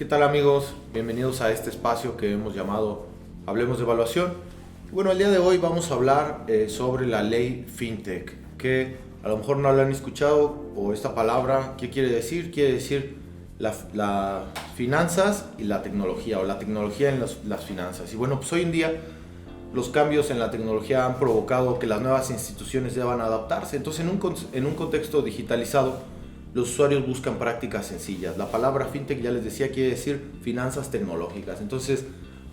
¿Qué tal amigos? Bienvenidos a este espacio que hemos llamado Hablemos de Evaluación. Bueno, el día de hoy vamos a hablar sobre la ley FinTech, que a lo mejor no la han escuchado, o esta palabra, ¿qué quiere decir? Quiere decir las finanzas y la tecnología, o la tecnología en las finanzas. Y bueno, pues hoy en día los cambios en la tecnología han provocado que las nuevas instituciones deban adaptarse. Entonces, en un contexto digitalizado, los usuarios buscan prácticas sencillas. La palabra fintech, ya les decía, quiere decir finanzas tecnológicas. Entonces,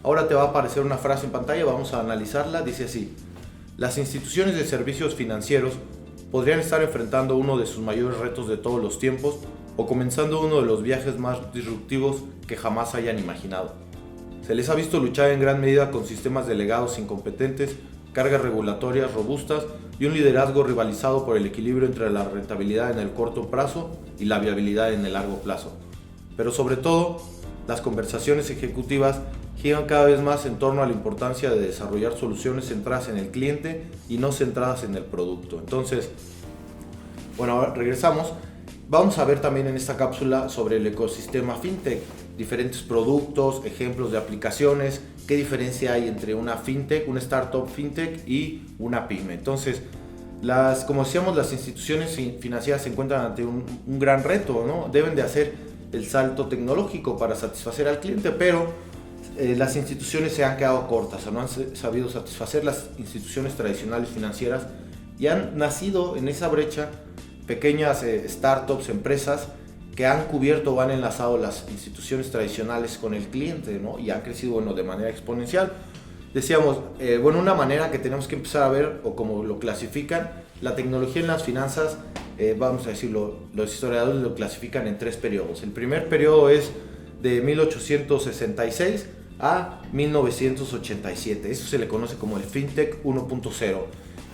ahora te va a aparecer una frase en pantalla, vamos a analizarla. Dice así: las instituciones de servicios financieros podrían estar enfrentando uno de sus mayores retos de todos los tiempos o comenzando uno de los viajes más disruptivos que jamás hayan imaginado. Se les ha visto luchar en gran medida con sistemas delegados incompetentes, cargas regulatorias robustas y un liderazgo rivalizado por el equilibrio entre la rentabilidad en el corto plazo y la viabilidad en el largo plazo. Pero sobre todo, las conversaciones ejecutivas giran cada vez más en torno a la importancia de desarrollar soluciones centradas en el cliente y no centradas en el producto. Entonces, bueno, ahora regresamos. Vamos a ver también en esta cápsula sobre el ecosistema fintech, diferentes productos, ejemplos de aplicaciones, qué diferencia hay entre una fintech, una startup fintech y una pyme. Entonces, como decíamos, las instituciones financieras se encuentran ante un gran reto, ¿no? Deben de hacer el salto tecnológico para satisfacer al cliente, pero las instituciones se han quedado cortas, o no han sabido satisfacer las instituciones tradicionales financieras y han nacido en esa brecha pequeñas startups, empresas que han cubierto o han enlazado las instituciones tradicionales con el cliente, ¿no? Y han crecido, bueno, de manera exponencial. Decíamos, una manera que tenemos que empezar a ver, o como lo clasifican, la tecnología en las finanzas, vamos a decirlo, los historiadores lo clasifican en 3 periodos. El primer periodo es de 1866 a 1987. Eso se le conoce como el FinTech 1.0.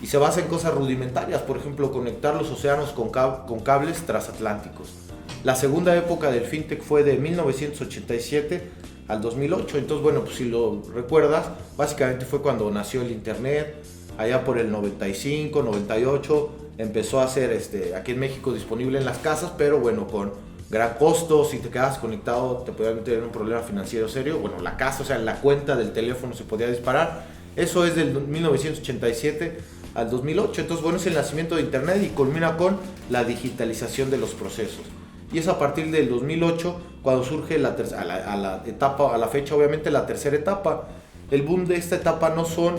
Y se basa en cosas rudimentarias, por ejemplo, conectar los océanos con cables transatlánticos. La segunda época del FinTech fue de 1987 al 2008. Entonces, bueno, pues si lo recuerdas, básicamente fue cuando nació el Internet. Allá por el 95, 98, empezó a ser aquí en México disponible en las casas, pero bueno, con gran costo. Si te quedabas conectado, te podían tener un problema financiero serio. Bueno, la casa, o sea, la cuenta del teléfono se podía disparar. Eso es del 1987 al 2008. Entonces, bueno, es el nacimiento de Internet y culmina con la digitalización de los procesos. Y es a partir del 2008 cuando surge a la fecha, obviamente, la tercera etapa. El boom de esta etapa no son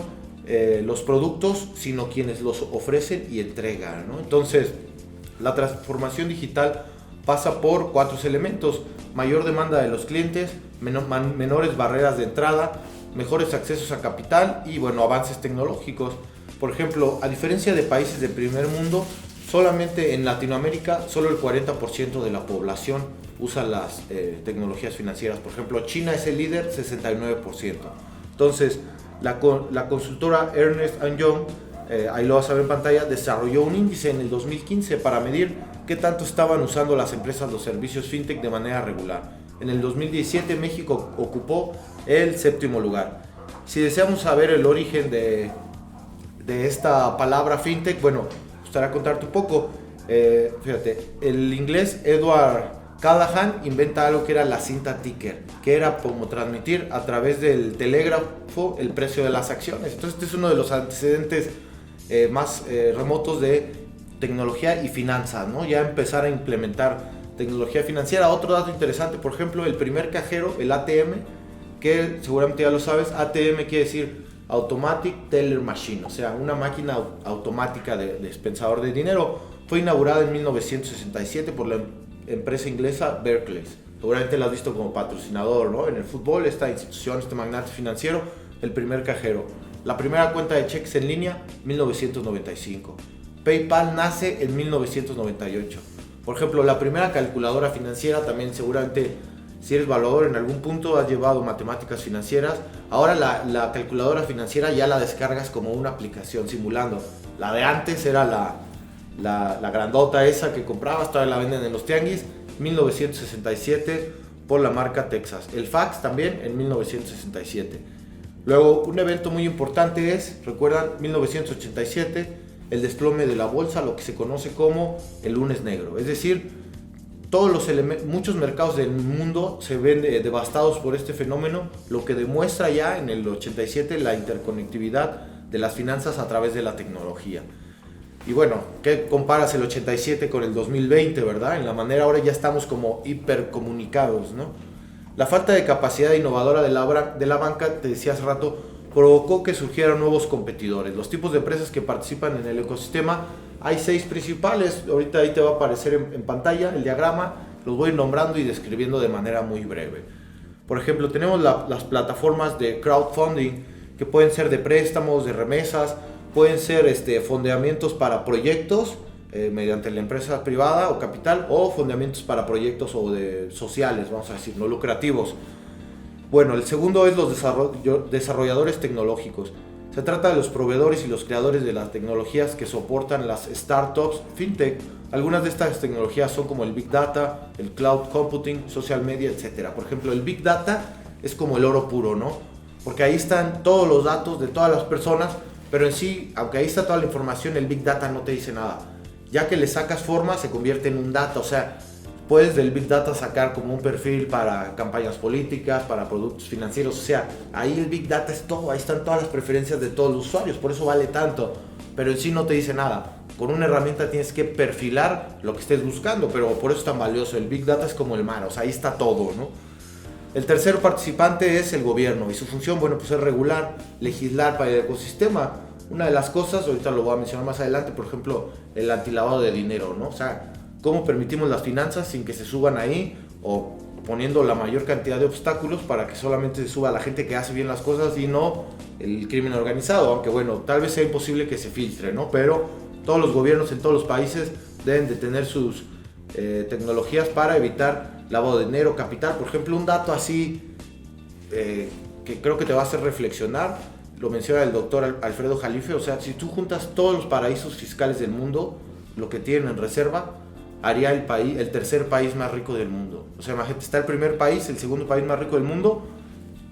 los productos, sino quienes los ofrecen y entregan, ¿no? Entonces, la transformación digital pasa por 4 elementos: mayor demanda de los clientes, menores barreras de entrada, mejores accesos a capital y, bueno, avances tecnológicos. Por ejemplo, a diferencia de países de primer mundo, solamente en Latinoamérica, solo el 40% de la población usa las tecnologías financieras. Por ejemplo, China es el líder, 69%. Entonces, la consultora Ernst & Young, ahí lo vas a ver en pantalla, desarrolló un índice en el 2015 para medir qué tanto estaban usando las empresas los servicios fintech de manera regular. En el 2017 México ocupó el 7º lugar. Si deseamos saber el origen de esta palabra fintech, bueno, gustaría contarte un poco. Fíjate, el inglés Edward Callahan inventa algo que era la cinta ticker, que era como transmitir a través del telégrafo el precio de las acciones. Entonces, este es uno de los antecedentes más remotos de tecnología y finanzas, ¿no? Ya empezar a implementar tecnología financiera. Otro dato interesante, por ejemplo, el primer cajero, el ATM, que seguramente ya lo sabes, ATM quiere decir Automatic Teller Machine, o sea, una máquina automática de dispensador de dinero. Fue inaugurada en 1967 por la empresa inglesa Barclays. Seguramente la has visto como patrocinador, ¿no? En el fútbol, esta institución, este magnate financiero, el primer cajero. La primera cuenta de cheques en línea, 1995. PayPal nace en 1998. Por ejemplo, la primera calculadora financiera, también seguramente, si eres evaluador en algún punto, has llevado matemáticas financieras. Ahora la calculadora financiera ya la descargas como una aplicación simulando. La de antes era la grandota esa que comprabas, todavía la venden en los tianguis. 1967 por la marca Texas. El fax también en 1967. Luego, un evento muy importante es, recuerdan, 1987, el desplome de la bolsa, lo que se conoce como el lunes negro. Es decir, muchos mercados del mundo se ven devastados por este fenómeno, lo que demuestra ya en el 87 la interconectividad de las finanzas a través de la tecnología. Y bueno, ¿qué comparas el 87 con el 2020, verdad? En la manera ahora ya estamos como hipercomunicados, ¿no? La falta de capacidad innovadora de la banca, te decía hace rato, provocó que surgieran nuevos competidores. Los tipos de empresas que participan en el ecosistema, hay 6 principales, ahorita ahí te va a aparecer en pantalla el diagrama, los voy nombrando y describiendo de manera muy breve. Por ejemplo, tenemos las plataformas de crowdfunding, que pueden ser de préstamos, de remesas, pueden ser fondeamientos para proyectos mediante la empresa privada o capital, o fondeamientos para proyectos sociales, vamos a decir, no lucrativos. Bueno, el segundo es los desarrolladores tecnológicos. Se trata de los proveedores y los creadores de las tecnologías que soportan las startups fintech. Algunas de estas tecnologías son como el Big Data, el Cloud Computing, Social Media, etc. Por ejemplo, el Big Data es como el oro puro, ¿no? Porque ahí están todos los datos de todas las personas, pero en sí, aunque ahí está toda la información, el Big Data no te dice nada. Ya que le sacas forma, se convierte en un data, o sea, puedes del Big Data sacar como un perfil para campañas políticas, para productos financieros, o sea, ahí el Big Data es todo, ahí están todas las preferencias de todos los usuarios, por eso vale tanto, pero en sí no te dice nada. Con una herramienta tienes que perfilar lo que estés buscando, pero por eso es tan valioso. El Big Data es como el mar, o sea, ahí está todo, ¿no? El tercer participante es el gobierno, y su función, bueno, pues es regular, legislar para el ecosistema. Una de las cosas, ahorita lo voy a mencionar más adelante, por ejemplo, el antilavado de dinero, ¿no? O sea, cómo permitimos las finanzas sin que se suban ahí, o poniendo la mayor cantidad de obstáculos para que solamente se suba la gente que hace bien las cosas y no el crimen organizado, aunque bueno, tal vez sea imposible que se filtre, ¿no? Pero todos los gobiernos en todos los países deben de tener sus tecnologías para evitar lavado de dinero, capital. Por ejemplo, un dato así que creo que te va a hacer reflexionar, lo menciona el doctor Alfredo Jalife, o sea, si tú juntas todos los paraísos fiscales del mundo, lo que tienen en reserva, haría el tercer país más rico del mundo. O sea, imagínate, está el primer país, el segundo país más rico del mundo,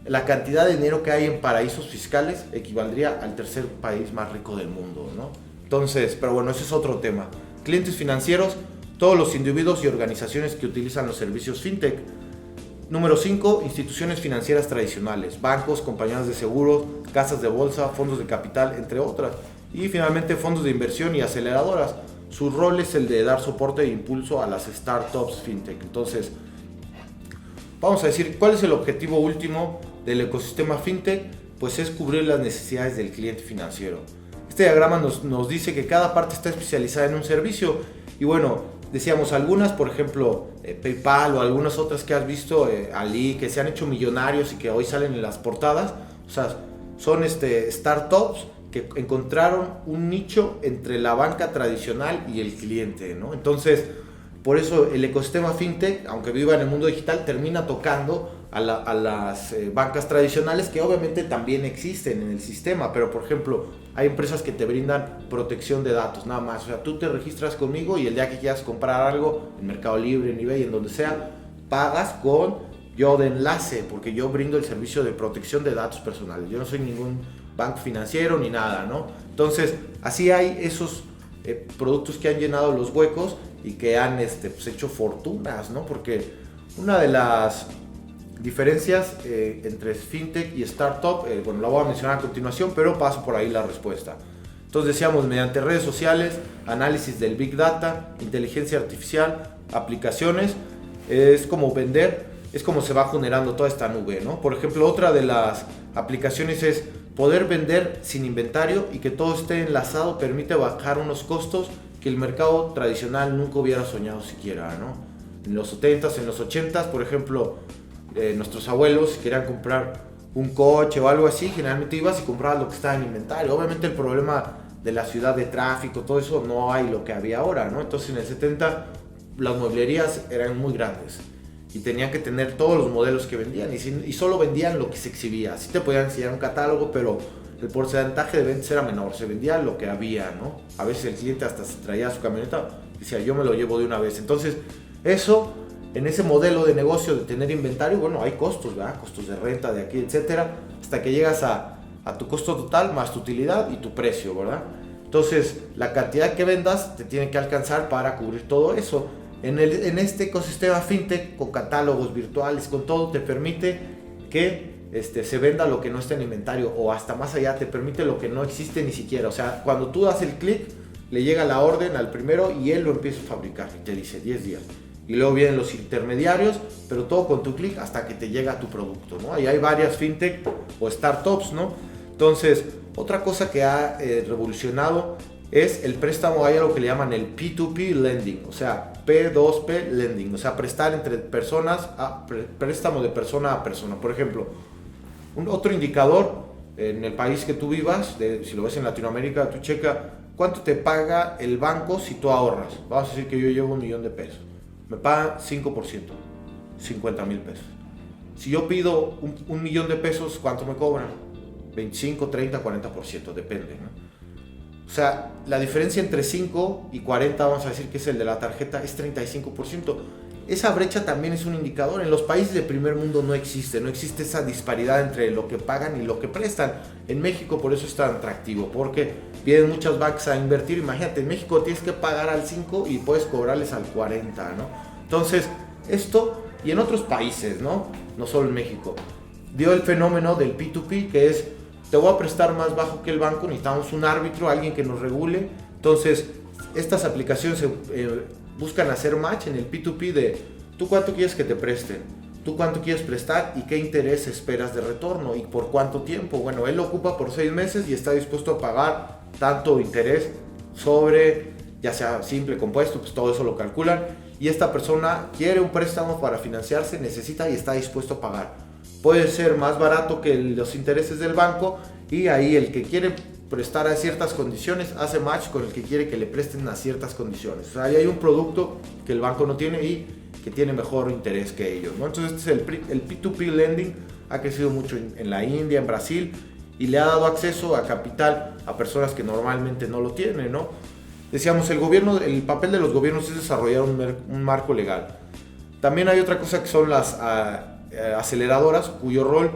la cantidad de dinero que hay en paraísos fiscales equivaldría al tercer país más rico del mundo, ¿no? Entonces, pero bueno, ese es otro tema. Clientes financieros, todos los individuos y organizaciones que utilizan los servicios fintech. Número 5, instituciones financieras tradicionales, bancos, compañías de seguros, casas de bolsa, fondos de capital, entre otras. Y finalmente fondos de inversión y aceleradoras. Su rol es el de dar soporte e impulso a las startups fintech. Entonces, vamos a decir, ¿cuál es el objetivo último del ecosistema fintech? Pues es cubrir las necesidades del cliente financiero. Este diagrama nos dice que cada parte está especializada en un servicio. Y bueno, decíamos algunas, por ejemplo, PayPal o algunas otras que has visto, Ali, que se han hecho millonarios y que hoy salen en las portadas. O sea, son startups que encontraron un nicho entre la banca tradicional y el cliente, ¿no? Entonces, por eso el ecosistema fintech, aunque viva en el mundo digital, termina tocando a las bancas tradicionales, que obviamente también existen en el sistema, pero por ejemplo, hay empresas que te brindan protección de datos, nada más. O sea, tú te registras conmigo y el día que quieras comprar algo en Mercado Libre, en eBay, en donde sea, pagas con yo de enlace, porque yo brindo el servicio de protección de datos personales. Yo no soy ningún banco financiero ni nada, ¿no? Entonces, así hay esos productos que han llenado los huecos y que han pues, hecho fortunas, ¿no? Porque una de las diferencias entre fintech y startup, bueno, la voy a mencionar a continuación, pero paso por ahí la respuesta. Entonces decíamos, mediante redes sociales, análisis del Big Data, inteligencia artificial, aplicaciones, es como vender, es como se va generando toda esta nube, ¿no? Por ejemplo, otra de las aplicaciones es poder vender sin inventario y que todo esté enlazado, permite bajar unos costos que el mercado tradicional nunca hubiera soñado siquiera, ¿no? En los 70s, en los 80s, por ejemplo, nuestros abuelos, si querían comprar un coche o algo así, generalmente ibas y comprabas lo que estaba en inventario. Obviamente el problema de la ciudad, de tráfico, todo eso, no hay lo que había ahora, ¿no? Entonces en el 70 las mueblerías eran muy grandes y tenían que tener todos los modelos que vendían y solo vendían lo que se exhibía. Sí te podían enseñar un catálogo, pero el porcentaje de ventas era menor, se vendía lo que había, ¿no? A veces el cliente hasta se traía su camioneta y decía, yo me lo llevo de una vez. Entonces eso, en ese modelo de negocio de tener inventario, bueno, hay costos, ¿verdad? Costos de renta, de aquí, etcétera, hasta que llegas a tu costo total más tu utilidad y tu precio, ¿verdad? Entonces, la cantidad que vendas te tiene que alcanzar para cubrir todo eso. En este ecosistema fintech, con catálogos virtuales, con todo, te permite que se venda lo que no está en inventario, o hasta más allá, te permite lo que no existe ni siquiera. O sea, cuando tú das el clic, le llega la orden al primero y él lo empieza a fabricar y te dice 10 días. Y luego vienen los intermediarios, pero todo con tu clic hasta que te llega tu producto, ¿no? Ahí hay varias fintech o startups, ¿no? Entonces, otra cosa que ha revolucionado es el préstamo. Hay algo que le llaman el P2P lending, o sea, P2P lending, o sea, prestar entre personas, préstamo de persona a persona. Por ejemplo, otro indicador en el país que tú vivas, si lo ves en Latinoamérica, tú checa cuánto te paga el banco si tú ahorras. Vamos a decir que yo llevo $1,000,000, me pagan 5%, 50,000 pesos. Si yo pido $1,000,000, ¿cuánto me cobran? 25, 30, 40%, depende, ¿no? O sea, la diferencia entre 5 y 40, vamos a decir que es el de la tarjeta, es 35%. Esa brecha también es un indicador. En los países de primer mundo no existe esa disparidad entre lo que pagan y lo que prestan. En México por eso es tan atractivo, porque vienen muchas bancas a invertir. Imagínate, en México tienes que pagar al 5 y puedes cobrarles al 40, ¿no? Entonces, esto, y en otros países, ¿no? No solo en México, dio el fenómeno del P2P, que es, te voy a prestar más bajo que el banco, necesitamos un árbitro, alguien que nos regule. Entonces, estas aplicaciones buscan hacer match en el P2P de tú cuánto quieres que te presten, tú cuánto quieres prestar y qué interés esperas de retorno y por cuánto tiempo. Bueno, él lo ocupa por 6 meses y está dispuesto a pagar tanto interés sobre, ya sea simple, compuesto, pues todo eso lo calculan. Y esta persona quiere un préstamo para financiarse, necesita y está dispuesto a pagar. Puede ser más barato que los intereses del banco, y ahí el que quiere prestar a ciertas condiciones hace match con el que quiere que le presten a ciertas condiciones. O sea, ahí hay un producto que el banco no tiene y que tiene mejor interés que ellos, ¿no? Entonces este es el P2P lending. Ha crecido mucho en la India, en Brasil, y le ha dado acceso a capital a personas que normalmente no lo tienen, ¿no? Decíamos, el papel de los gobiernos es desarrollar un marco legal. También hay otra cosa que son las aceleradoras, cuyo rol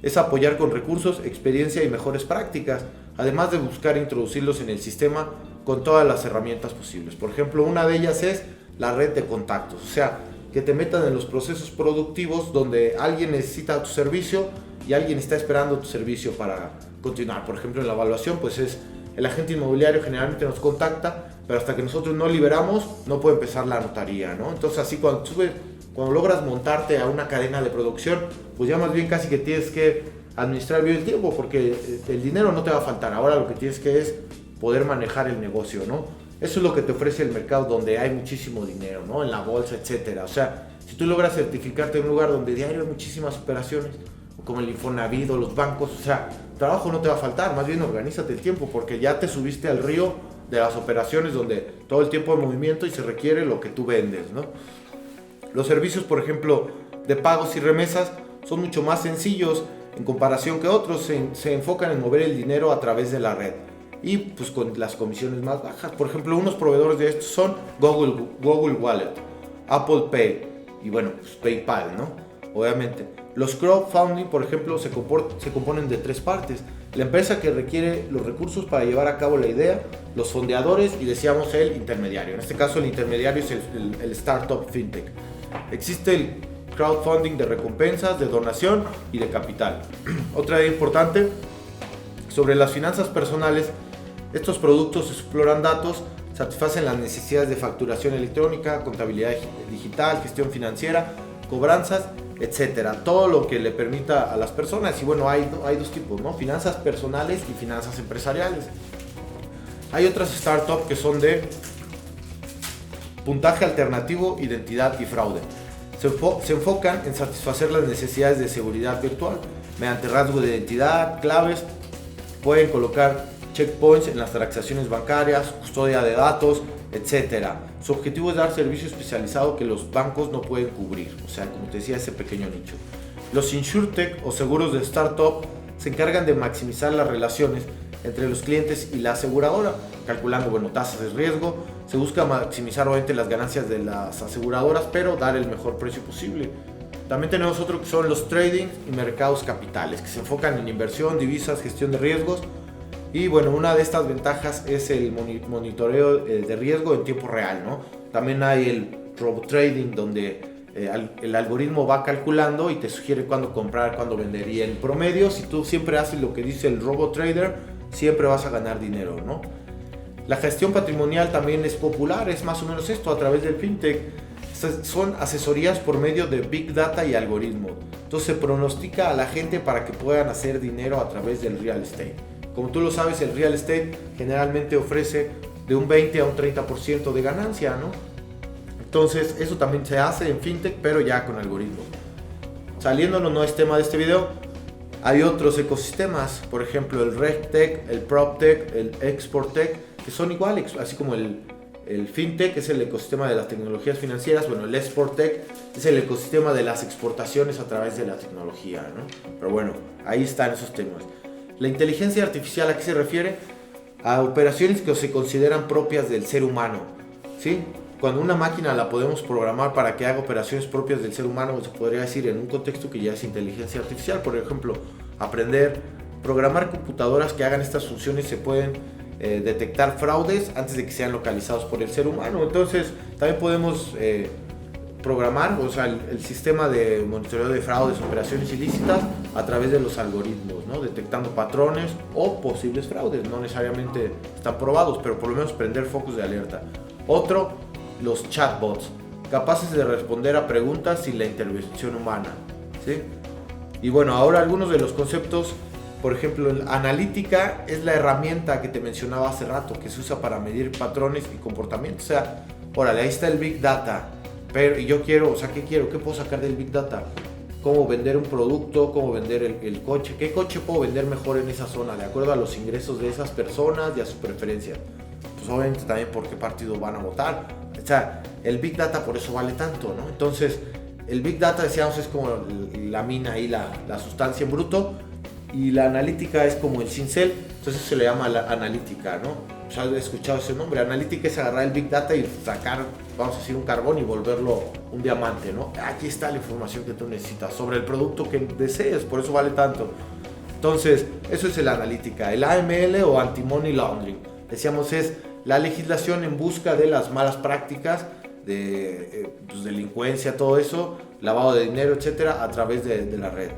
es apoyar con recursos, experiencia y mejores prácticas, además de buscar introducirlos en el sistema con todas las herramientas posibles. Por ejemplo, una de ellas es la red de contactos, o sea, que te metan en los procesos productivos donde alguien necesita tu servicio y alguien está esperando tu servicio para continuar. Por ejemplo, en la evaluación, pues es el agente inmobiliario generalmente nos contacta, pero hasta que nosotros no liberamos, no puede empezar la notaría, ¿no? Entonces, así cuando logras montarte a una cadena de producción, pues ya más bien casi que tienes que administrar bien el tiempo, porque el dinero no te va a faltar. Ahora lo que tienes que es poder manejar el negocio, ¿no? Eso es lo que te ofrece el mercado donde hay muchísimo dinero, ¿no? En la bolsa, etcétera. O sea, si tú logras certificarte en un lugar donde diario hay muchísimas operaciones, como el Infonavit o los bancos, o sea, trabajo no te va a faltar, más bien organízate el tiempo, porque ya te subiste al río de las operaciones donde todo el tiempo hay movimiento y se requiere lo que tú vendes, ¿no? Los servicios, por ejemplo, de pagos y remesas son mucho más sencillos en comparación que otros. Se enfocan en mover el dinero a través de la red y pues con las comisiones más bajas. Por ejemplo, unos proveedores de estos son Google Wallet, Apple Pay y bueno, pues PayPal, ¿no? Obviamente. Los crowdfunding, por ejemplo, se componen de 3 partes. La empresa que requiere los recursos para llevar a cabo la idea, los fondeadores y decíamos el intermediario. En este caso el intermediario es el startup fintech. Existe el crowdfunding de recompensas, de donación y de capital. Otra idea importante sobre las finanzas personales: estos productos exploran datos, satisfacen las necesidades de facturación electrónica, contabilidad digital, gestión financiera, cobranzas, etcétera. Todo lo que le permita a las personas. Y bueno, hay 2 tipos, ¿no? Finanzas personales y finanzas empresariales. Hay otras startups que son de puntaje alternativo, identidad y fraude. Se enfocan en satisfacer las necesidades de seguridad virtual mediante rasgo de identidad, claves. Pueden colocar checkpoints en las transacciones bancarias, custodia de datos, etcétera. Su objetivo es dar servicio especializado que los bancos no pueden cubrir, o sea, como te decía, ese pequeño nicho. Los insurtech o seguros de startup se encargan de maximizar las relaciones entre los clientes y la aseguradora, calculando, bueno, tasas de riesgo. Se busca maximizar obviamente las ganancias de las aseguradoras, pero dar el mejor precio posible. También tenemos otro que son los trading y mercados capitales, que se enfocan en inversión, divisas, gestión de riesgos. Y bueno, una de estas ventajas es el monitoreo de riesgo en tiempo real, ¿no? También hay el robot trading, donde el algoritmo va calculando y te sugiere cuándo comprar, cuándo vender. Y en promedio, si tú siempre haces lo que dice el robot trader, siempre vas a ganar dinero, ¿no? La gestión patrimonial también es popular, es más o menos esto a través del fintech. Son asesorías por medio de Big Data y algoritmos. Entonces se pronostica a la gente para que puedan hacer dinero a través del real estate. Como tú lo sabes, el real estate generalmente ofrece de un 20 a un 30% de ganancia, ¿no? Entonces eso también se hace en fintech, pero ya con algoritmos. Saliéndonos, no es tema de este video, hay otros ecosistemas, por ejemplo el RegTech, el PropTech, el ExportTech, que son iguales, así como el fintech es el ecosistema de las tecnologías financieras. Bueno, el ExportTech es el ecosistema de las exportaciones a través de la tecnología, ¿no? Pero bueno, ahí están esos temas. La inteligencia artificial, ¿a qué se refiere? A operaciones que se consideran propias del ser humano, ¿sí? Cuando una máquina la podemos programar para que haga operaciones propias del ser humano, se podría decir en un contexto que ya es inteligencia artificial. Por ejemplo, programar computadoras que hagan estas funciones. Se pueden detectar fraudes antes de que sean localizados por el ser humano. Entonces también podemos programar, o sea, el sistema de monitoreo de fraudes, operaciones ilícitas a través de los algoritmos, ¿no? Detectando patrones o posibles fraudes. No necesariamente están probados, pero por lo menos prender focos de alerta. Otro, los chatbots, capaces de responder a preguntas sin la intervención humana, ¿sí? Y bueno, ahora algunos de los conceptos. Por ejemplo, la analítica es la herramienta que te mencionaba hace rato, que se usa para medir patrones y comportamientos. O sea, órale, ahí está el Big Data, pero y yo quiero, o sea, ¿qué quiero? ¿Qué puedo sacar del Big Data? ¿Cómo vender un producto? ¿Cómo vender el coche? ¿Qué coche puedo vender mejor en esa zona? De acuerdo a los ingresos de esas personas y a su preferencia. Pues obviamente también por qué partido van a votar. O sea, el Big Data por eso vale tanto, ¿no? Entonces, el Big Data, decíamos, es como la mina y la sustancia en bruto. Y la analítica es como el cincel, entonces se le llama la analítica, ¿no? Pues has escuchado ese nombre. Analítica es agarrar el Big Data y sacar, vamos a decir, un carbón y volverlo un diamante, ¿no? Aquí está la información que tú necesitas sobre el producto que desees, por eso vale tanto. Entonces, eso es la analítica. El AML o Anti-Money Laundering, decíamos, es la legislación en busca de las malas prácticas, de pues, delincuencia, todo eso, lavado de dinero, etcétera, a través de la red.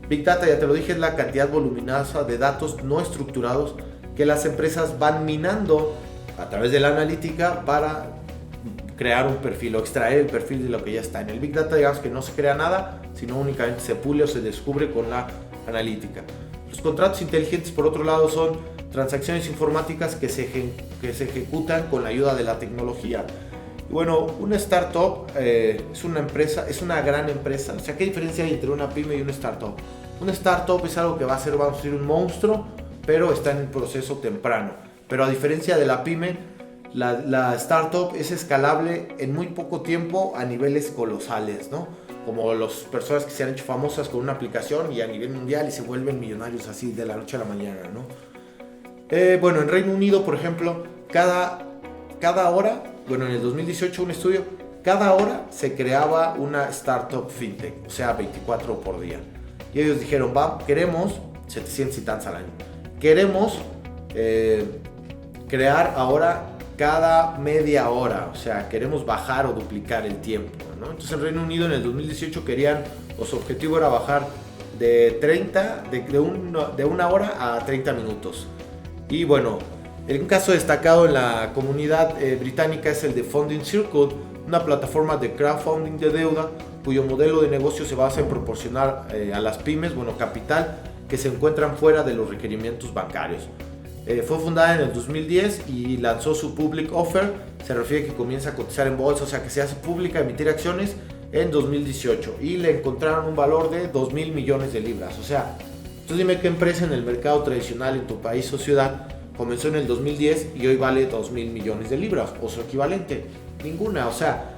Big Data, ya te lo dije, es la cantidad voluminosa de datos no estructurados que las empresas van minando a través de la analítica para crear un perfil o extraer el perfil de lo que ya está. En el Big Data, digamos que no se crea nada, sino únicamente se pule o se descubre con la analítica. Los contratos inteligentes, por otro lado, son transacciones informáticas que se ejecutan con la ayuda de la tecnología. Y bueno, una startup es una empresa, es una gran empresa. O sea, ¿qué diferencia hay entre una pyme y una startup? Una startup es algo que va a ser, vamos a decir, un monstruo, pero está en el proceso temprano. Pero a diferencia de la pyme, la startup es escalable en muy poco tiempo a niveles colosales, ¿no? Como las personas que se han hecho famosas con una aplicación y a nivel mundial y se vuelven millonarios así de la noche a la mañana, ¿no? Bueno, en Reino Unido, por ejemplo, cada hora, bueno, en el 2018 un estudio, cada hora se creaba una startup fintech, o sea, 24 por día. Y ellos dijeron, queremos 700 y tantos al año. Queremos crear ahora cada media hora, o sea, queremos bajar o duplicar el tiempo, ¿no? Entonces en Reino Unido en el 2018 su objetivo era bajar de una hora a 30 minutos. Y bueno, un caso destacado en la comunidad británica es el de Funding Circle, una plataforma de crowdfunding de deuda cuyo modelo de negocio se basa en proporcionar a las pymes, capital que se encuentran fuera de los requerimientos bancarios. Fue fundada en el 2010 y lanzó su public offer, se refiere que comienza a cotizar en bolsa, o sea que se hace pública, emitir acciones en 2018 y le encontraron un valor de 2.000 millones de libras. O sea, tú dime qué empresa en el mercado tradicional en tu país o ciudad comenzó en el 2010 y hoy vale 2.000 millones de libras o su equivalente. Ninguna. O sea,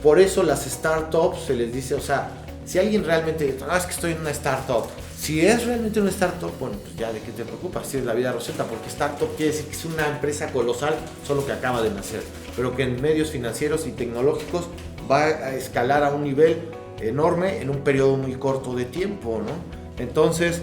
por eso las startups se les dice, o sea, si alguien realmente dice, es que estoy en una startup, si es realmente una startup, bueno, pues ya de qué te preocupas, si es la vida Rosetta, porque startup quiere decir que es una empresa colosal, solo que acaba de nacer, pero que en medios financieros y tecnológicos va a escalar a un nivel enorme en un periodo muy corto de tiempo, ¿no? Entonces,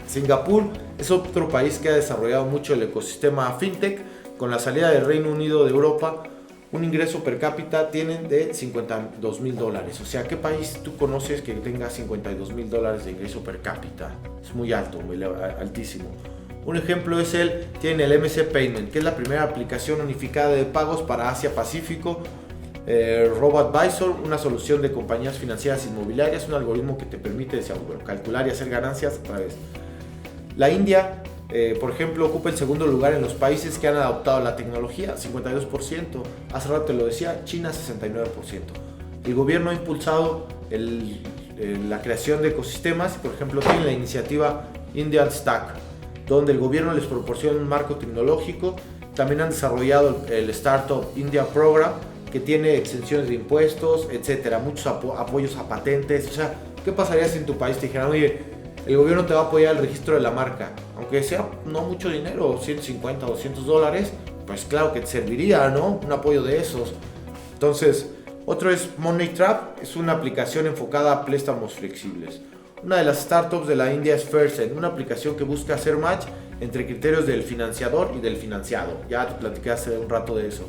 Singapur es otro país que ha desarrollado mucho el ecosistema fintech. Con la salida del Reino Unido de Europa, un ingreso per cápita tienen de $52,000. O sea, ¿qué país tú conoces que tenga $52,000 de ingreso per cápita? Es muy alto, muy altísimo. Un ejemplo es tienen el MC Payment, que es la primera aplicación unificada de pagos para Asia-Pacífico. RoboAdvisor, una solución de compañías financieras inmobiliarias, un algoritmo que te permite calcular y hacer ganancias a través. La India, por ejemplo, ocupa el segundo lugar en los países que han adoptado la tecnología, 52%. Hace rato te lo decía, China 69%. El gobierno ha impulsado la creación de ecosistemas, por ejemplo, tiene la iniciativa Indian Stack, donde el gobierno les proporciona un marco tecnológico. También han desarrollado el Startup India Program, que tiene exenciones de impuestos, etcétera, muchos apoyos a patentes. O sea, ¿qué pasaría si en tu país te dijeran, oye, el gobierno te va a apoyar el registro de la marca? Aunque sea no mucho dinero, $150, $200, pues claro que te serviría, ¿no? Un apoyo de esos. Entonces, otro es Money Trap, es una aplicación enfocada a préstamos flexibles. Una de las startups de la India es Faircent, una aplicación que busca hacer match entre criterios del financiador y del financiado. Ya te platiqué hace un rato de eso.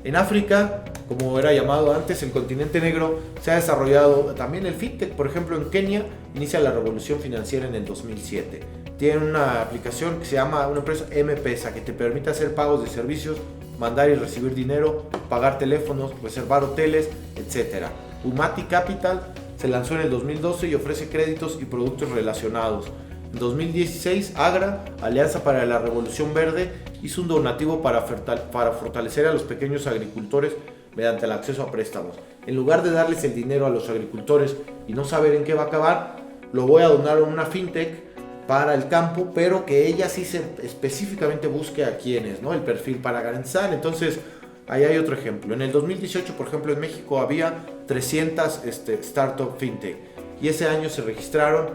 En África, como era llamado antes, el continente negro, se ha desarrollado también el fintech. Por ejemplo, en Kenia inicia la revolución financiera en el 2007. Tienen una aplicación que se llama una empresa M-Pesa, que te permite hacer pagos de servicios, mandar y recibir dinero, pagar teléfonos, reservar hoteles, etc. Umati Capital se lanzó en el 2012 y ofrece créditos y productos relacionados. En 2016, Agra, Alianza para la Revolución Verde, hizo un donativo para fortalecer a los pequeños agricultores mediante el acceso a préstamos. En lugar de darles el dinero a los agricultores y no saber en qué va a acabar, lo voy a donar a una fintech para el campo, pero que ella sí específicamente busque a quienes, ¿no? El perfil para garantizar. Entonces, ahí hay otro ejemplo. En el 2018, por ejemplo, en México había 300 startup fintech y ese año se registraron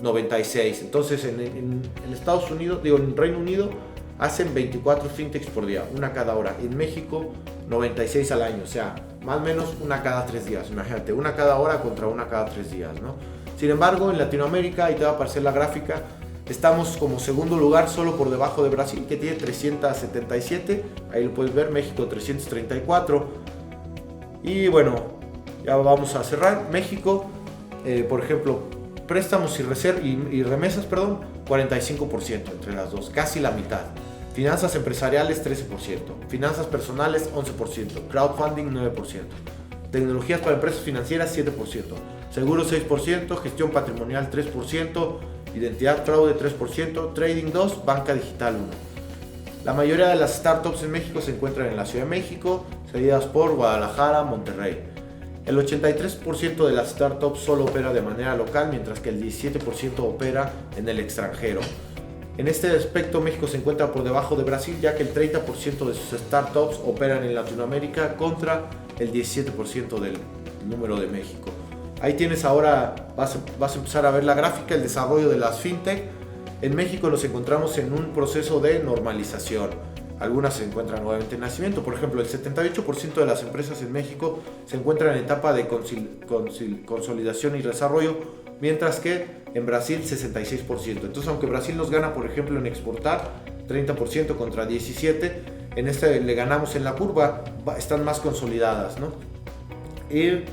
96. Entonces, en Estados Unidos, en Reino Unido, hacen 24 fintechs por día, una cada hora. En México, 96 al año, o sea, más o menos una cada 3 días. Imagínate, una cada hora contra una cada 3 días, ¿no? Sin embargo, en Latinoamérica, ahí te va a aparecer la gráfica, estamos como segundo lugar solo por debajo de Brasil, que tiene 377. Ahí lo puedes ver, México 334. Y bueno, ya vamos a cerrar. México, por ejemplo, préstamos y remesas, 45% entre las dos, casi la mitad. Finanzas empresariales 13%, finanzas personales 11%, crowdfunding 9%, tecnologías para empresas financieras 7%, seguros 6%, gestión patrimonial 3%, identidad fraude 3%, trading 2%, banca digital 1%. La mayoría de las startups en México se encuentran en la Ciudad de México, seguidas por Guadalajara, Monterrey. El 83% de las startups solo opera de manera local, mientras que el 17% opera en el extranjero. En este aspecto, México se encuentra por debajo de Brasil, ya que el 30% de sus startups operan en Latinoamérica contra el 17% del número de México. Ahí tienes ahora, vas a empezar a ver la gráfica, el desarrollo de las fintech. En México nos encontramos en un proceso de normalización. Algunas se encuentran nuevamente en nacimiento. Por ejemplo, el 78% de las empresas en México se encuentran en etapa de consolidación y desarrollo, mientras que en Brasil 66%. Entonces, aunque Brasil nos gana, por ejemplo, en exportar, 30% contra 17%, en este le ganamos en la curva, están más consolidadas, ¿no? Y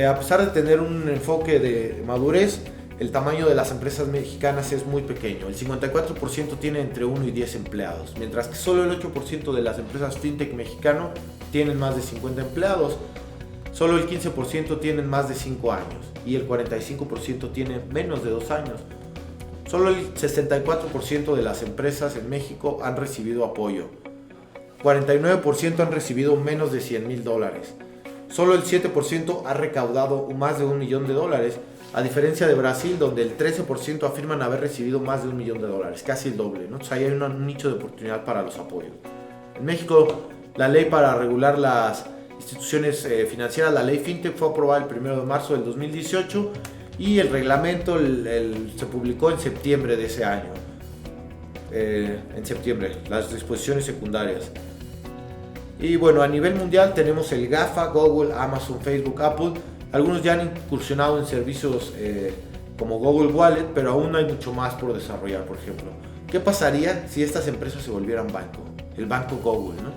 a pesar de tener un enfoque de madurez, el tamaño de las empresas mexicanas es muy pequeño. El 54% tiene entre 1 y 10 empleados, mientras que solo el 8% de las empresas fintech mexicano tienen más de 50 empleados. Solo el 15% tienen más de 5 años y el 45% tiene menos de 2 años. Solo el 64% de las empresas en México han recibido apoyo. 49% han recibido menos de $100,000. Solo el 7% ha recaudado más de $1 millón, a diferencia de Brasil, donde el 13% afirman haber recibido más de $1 millón, casi el doble, ¿no? Entonces ahí hay un nicho de oportunidad para los apoyos. En México, la ley para regular las instituciones financieras, la ley FinTech, fue aprobada el 1 de marzo del 2018 y el reglamento se publicó en septiembre de ese año. En septiembre, las disposiciones secundarias. Y bueno, a nivel mundial tenemos el GAFA, Google, Amazon, Facebook, Apple. Algunos ya han incursionado en servicios como Google Wallet, pero aún hay mucho más por desarrollar. Por ejemplo, ¿qué pasaría si estas empresas se volvieran banco? El banco Google, ¿no?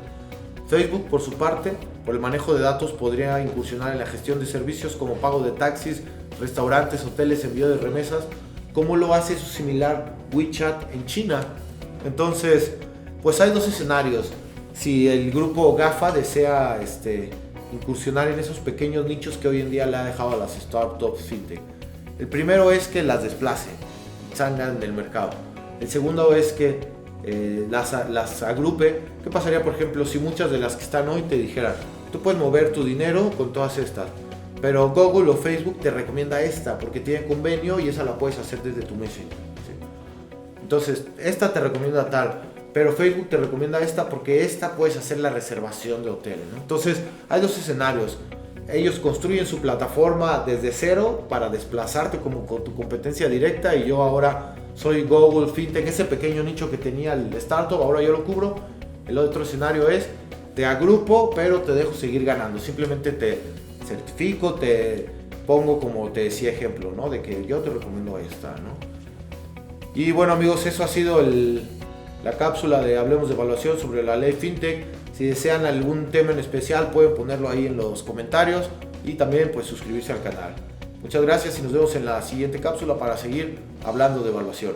Facebook, por su parte, por el manejo de datos, podría incursionar en la gestión de servicios como pago de taxis, restaurantes, hoteles, envío de remesas, como lo hace su similar WeChat en China. Entonces, pues hay dos escenarios. Si el grupo GAFA desea incursionar en esos pequeños nichos que hoy en día le ha dejado a las startups fintech. El primero es que las desplace, salgan del mercado. El segundo es que las agrupe. ¿Qué pasaría, por ejemplo, si muchas de las que están hoy te dijeran, tú puedes mover tu dinero con todas estas, pero Google o Facebook te recomienda esta porque tiene convenio y esa la puedes hacer desde tu Messenger, ¿sí? Entonces, esta te recomienda tal, pero Facebook te recomienda esta porque esta puedes hacer la reservación de hoteles, ¿no? Entonces, hay dos escenarios. Ellos construyen su plataforma desde cero para desplazarte como con tu competencia directa, y yo ahora soy Google Fintech, ese pequeño nicho que tenía el startup, ahora yo lo cubro. El otro escenario es, te agrupo, pero te dejo seguir ganando. Simplemente te certifico, te pongo, como te decía, ejemplo, ¿no? De que yo te recomiendo esta, ¿no? Y bueno, amigos, eso ha sido la cápsula de Hablemos de Evaluación sobre la ley FinTech. Si desean algún tema en especial, pueden ponerlo ahí en los comentarios y también pues suscribirse al canal. Muchas gracias y nos vemos en la siguiente cápsula para seguir hablando de evaluación.